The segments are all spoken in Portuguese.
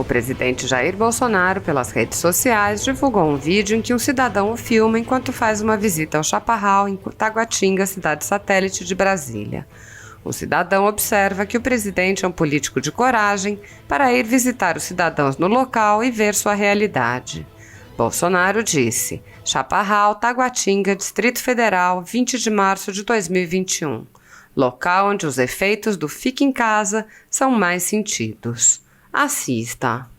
presidente Jair Bolsonaro, pelas redes sociais, divulgou um vídeo em que um cidadão o filma enquanto faz uma visita ao Chaparral, em Taguatinga, cidade satélite de Brasília. O cidadão observa que o presidente é um político de coragem para ir visitar os cidadãos no local e ver sua realidade. Bolsonaro disse: Chaparral, Taguatinga, Distrito Federal, 20 de março de 2021. Local onde os efeitos do Fique em Casa são mais sentidos. Assista.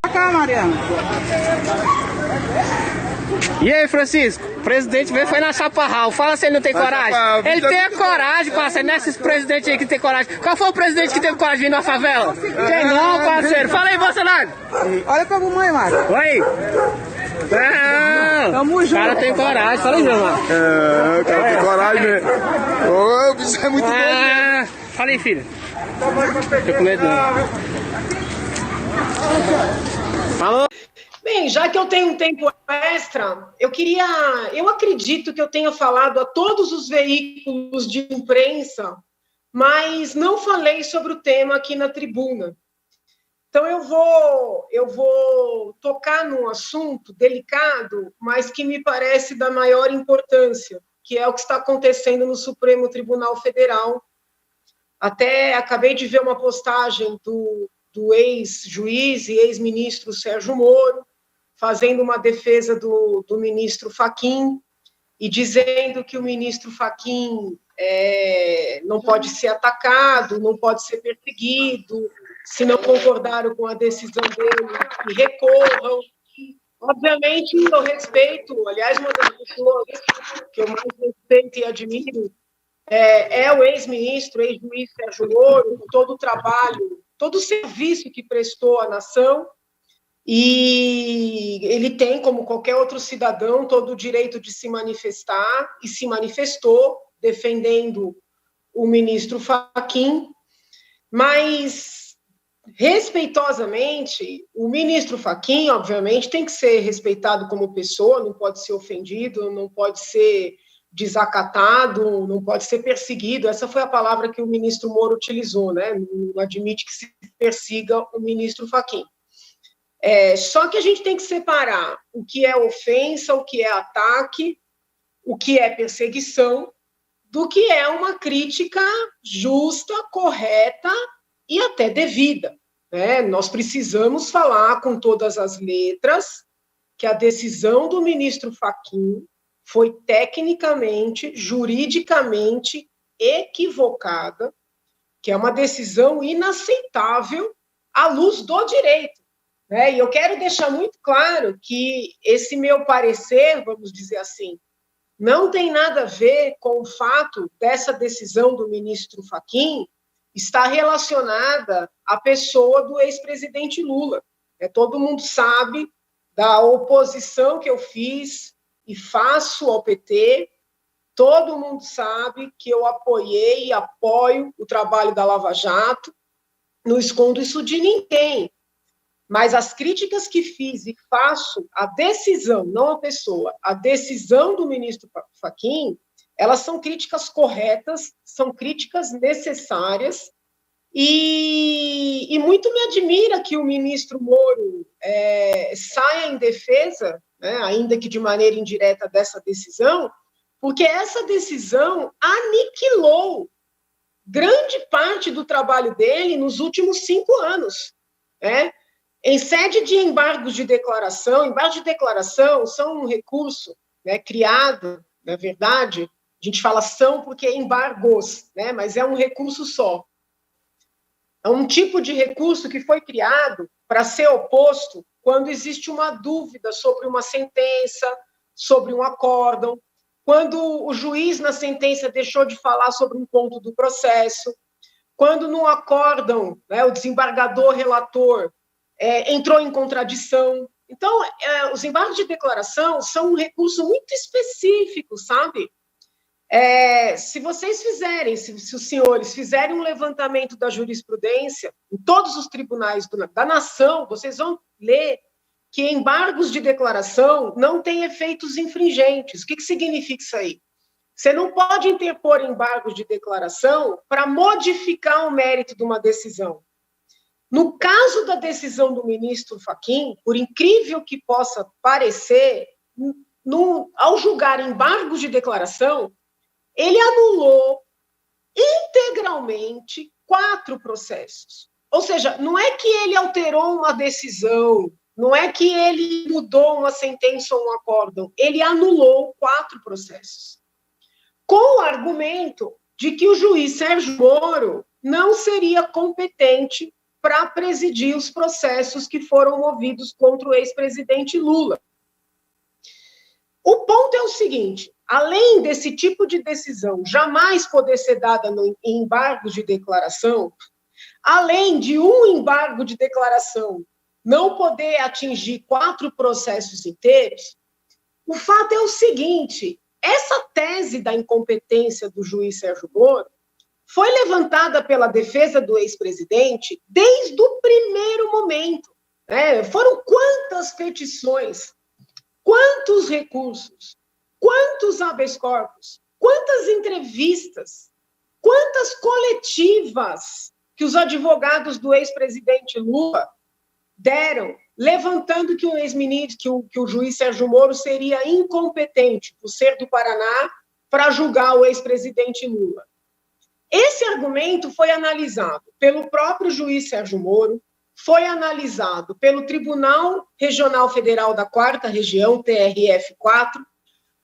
Cá, Mariana. E aí, Francisco? O presidente veio, foi na Chaparral. Fala se ele não tem coragem. Ele tem a coragem, parceiro. Não é esses presidentes aí que tem coragem. Qual foi o presidente que teve coragem de vir na favela? Tem não, parceiro. Fala aí, Bolsonaro. Olha pra mamãe, Mário. Oi. Não. Tamo junto. O cara tem coragem. Fala aí, João. O cara tem coragem, velho. O bicho é muito bom. Fala aí, filho. Tô com medo, não. Falou. Bem, já que eu tenho um tempo extra, eu acredito que eu tenha falado a todos os veículos de imprensa, mas não falei sobre o tema aqui na tribuna. Então eu vou tocar num assunto delicado, mas que me parece da maior importância, que é o que está acontecendo no Supremo Tribunal Federal. Até acabei de ver uma postagem do ex-juiz e ex-ministro Sérgio Moro, fazendo uma defesa do ministro Fachin e dizendo que o ministro Fachin não pode ser atacado, não pode ser perseguido, se não concordaram com a decisão dele, que recorram. Obviamente, eu respeito, aliás, uma das pessoas que eu mais respeito e admiro é o ex-ministro, ex-juiz Sérgio Moro, com todo o trabalho, todo o serviço que prestou à nação, e ele tem, como qualquer outro cidadão, todo o direito de se manifestar, e se manifestou, defendendo o ministro Fachin, mas, respeitosamente, o ministro Fachin, obviamente, tem que ser respeitado como pessoa, não pode ser ofendido, não pode ser desacatado, não pode ser perseguido. Essa foi a palavra que o ministro Moro utilizou, né? Não admite que se persiga o ministro Fachin. Só que a gente tem que separar o que é ofensa, o que é ataque, o que é perseguição, do que é uma crítica justa, correta e até devida, né? Nós precisamos falar com todas as letras que a decisão do ministro Fachin foi tecnicamente, juridicamente equivocada, que é uma decisão inaceitável à luz do direito. E eu quero deixar muito claro que esse meu parecer, vamos dizer assim, não tem nada a ver com o fato dessa decisão do ministro Fachin estar relacionada à pessoa do ex-presidente Lula. Todo mundo sabe da oposição que eu fiz e faço ao PT, todo mundo sabe que eu apoiei e apoio o trabalho da Lava Jato, não escondo isso de ninguém. Mas as críticas que fiz e faço à decisão, não à pessoa, a decisão do ministro Fachin, elas são críticas corretas, são críticas necessárias, e muito me admira que o ministro Moro saia em defesa, né, ainda que de maneira indireta, dessa decisão, porque essa decisão aniquilou grande parte do trabalho dele nos últimos 5 anos, né? Em sede de embargos de declaração são um recurso, né, criado, na verdade, a gente fala são porque é embargos, né, mas é um recurso só. É um tipo de recurso que foi criado para ser oposto quando existe uma dúvida sobre uma sentença, sobre um acórdão, quando o juiz na sentença deixou de falar sobre um ponto do processo, quando no acórdão, né, o desembargador relator entrou em contradição. Então, os embargos de declaração são um recurso muito específico, sabe? Se vocês fizerem, se os senhores fizerem um levantamento da jurisprudência em todos os tribunais da nação, vocês vão ler que embargos de declaração não têm efeitos infringentes. O que significa isso aí? Você não pode interpor embargos de declaração para modificar o mérito de uma decisão. No caso da decisão do ministro Fachin, por incrível que possa parecer, ao julgar embargos de declaração, ele anulou integralmente 4 processos. Ou seja, não é que ele alterou uma decisão, não é que ele mudou uma sentença ou um acórdão, ele anulou 4 processos. Com o argumento de que o juiz Sérgio Moro não seria competente para presidir os processos que foram movidos contra o ex-presidente Lula. O ponto é o seguinte, além desse tipo de decisão jamais poder ser dada em embargos de declaração, além de um embargo de declaração não poder atingir 4 processos inteiros, o fato é o seguinte, essa tese da incompetência do juiz Sérgio Moro foi levantada pela defesa do ex-presidente desde o primeiro momento. Foram quantas petições, quantos recursos, quantos habeas corpus, quantas entrevistas, quantas coletivas que os advogados do ex-presidente Lula deram, levantando que o ex-ministro, que o juiz Sérgio Moro seria incompetente, por ser do Paraná, para julgar o ex-presidente Lula. Esse argumento foi analisado pelo próprio juiz Sérgio Moro, foi analisado pelo Tribunal Regional Federal da 4ª Região, TRF4,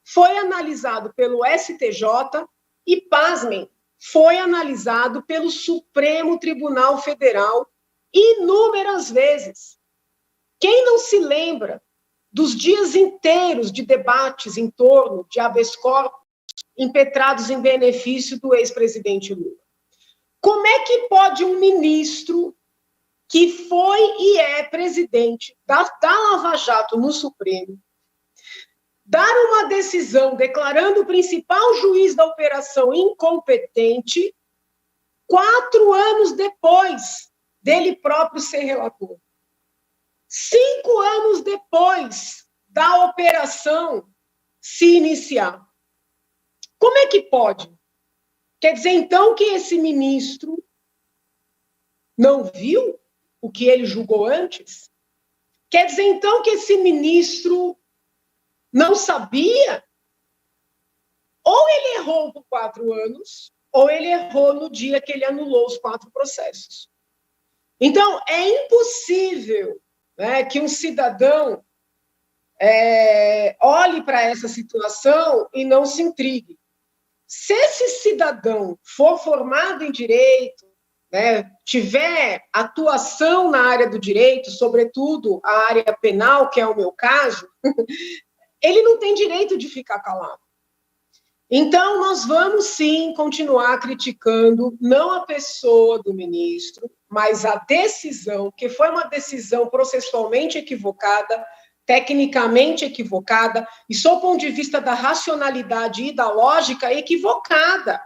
foi analisado pelo STJ e, pasmem, foi analisado pelo Supremo Tribunal Federal inúmeras vezes. Quem não se lembra dos dias inteiros de debates em torno de habeas corpus impetrados em benefício do ex-presidente Lula? Como é que pode um ministro que foi e é presidente da Lava Jato no Supremo dar uma decisão declarando o principal juiz da operação incompetente 4 anos depois dele próprio ser relator? 5 anos depois da operação se iniciar. Como é que pode? Quer dizer, então, que esse ministro não viu o que ele julgou antes? Quer dizer, então, que esse ministro não sabia? Ou ele errou por 4 anos, ou ele errou no dia que ele anulou os 4 processos. Então, é impossível, né, que um cidadão olhe para essa situação e não se intrigue. Se esse cidadão for formado em direito, né, tiver atuação na área do direito, sobretudo a área penal, que é o meu caso, ele não tem direito de ficar calado. Então, nós vamos, sim, continuar criticando não a pessoa do ministro, mas a decisão, que foi uma decisão processualmente equivocada, tecnicamente equivocada, e, sob o ponto de vista da racionalidade e da lógica, equivocada.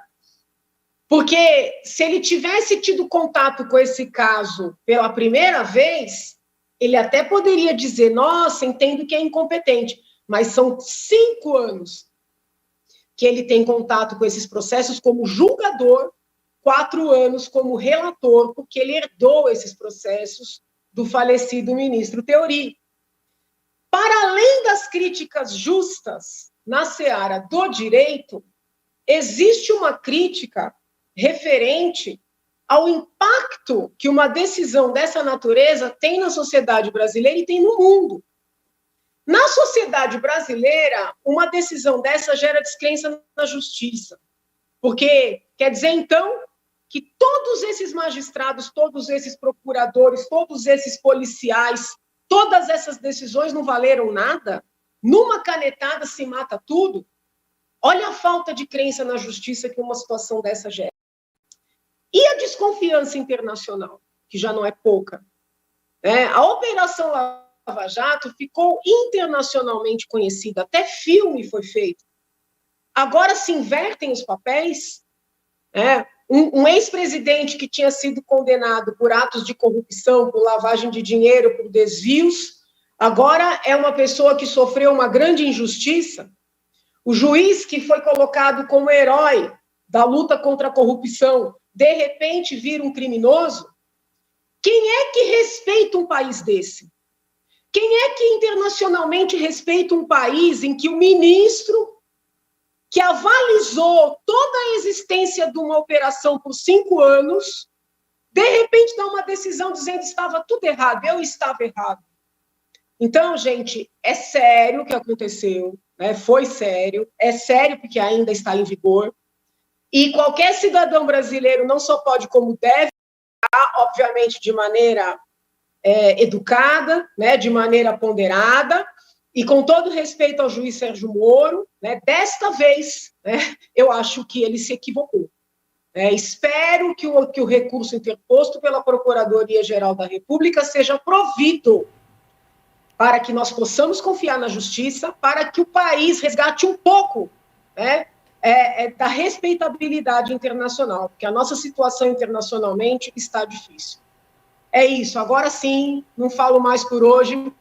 Porque se ele tivesse tido contato com esse caso pela primeira vez, ele até poderia dizer, nossa, entendo que é incompetente, mas são 5 anos que ele tem contato com esses processos como julgador, 4 anos como relator, porque ele herdou esses processos do falecido ministro Theory. Para além das críticas justas na seara do direito, existe uma crítica referente ao impacto que uma decisão dessa natureza tem na sociedade brasileira e tem no mundo. Na sociedade brasileira, uma decisão dessa gera descrença na justiça, porque quer dizer, então, que todos esses magistrados, todos esses procuradores, todos esses policiais, todas essas decisões não valeram nada? Numa canetada se mata tudo? Olha a falta de crença na justiça que uma situação dessa gera. E a desconfiança internacional, que já não é pouca. A Operação Lava Jato ficou internacionalmente conhecida, até filme foi feito. Agora se invertem os papéis. Um ex-presidente que tinha sido condenado por atos de corrupção, por lavagem de dinheiro, por desvios, agora é uma pessoa que sofreu uma grande injustiça. O juiz que foi colocado como herói da luta contra a corrupção, de repente vira um criminoso. Quem é que respeita um país desse? Quem é que internacionalmente respeita um país em que o ministro, que avalizou toda a existência de uma operação por 5 anos, de repente dá uma decisão dizendo que estava tudo errado, eu estava errado. Então, gente, é sério o que aconteceu, né? Foi sério, é sério porque ainda está em vigor, e qualquer cidadão brasileiro não só pode, como deve, obviamente de maneira educada, né, de maneira ponderada, e com todo respeito ao juiz Sérgio Moro, né, desta vez, né, eu acho que ele se equivocou. Espero que o recurso interposto pela Procuradoria-Geral da República seja provido para que nós possamos confiar na justiça, para que o país resgate um pouco, né, da respeitabilidade internacional, porque a nossa situação internacionalmente está difícil. É isso, agora sim, não falo mais por hoje,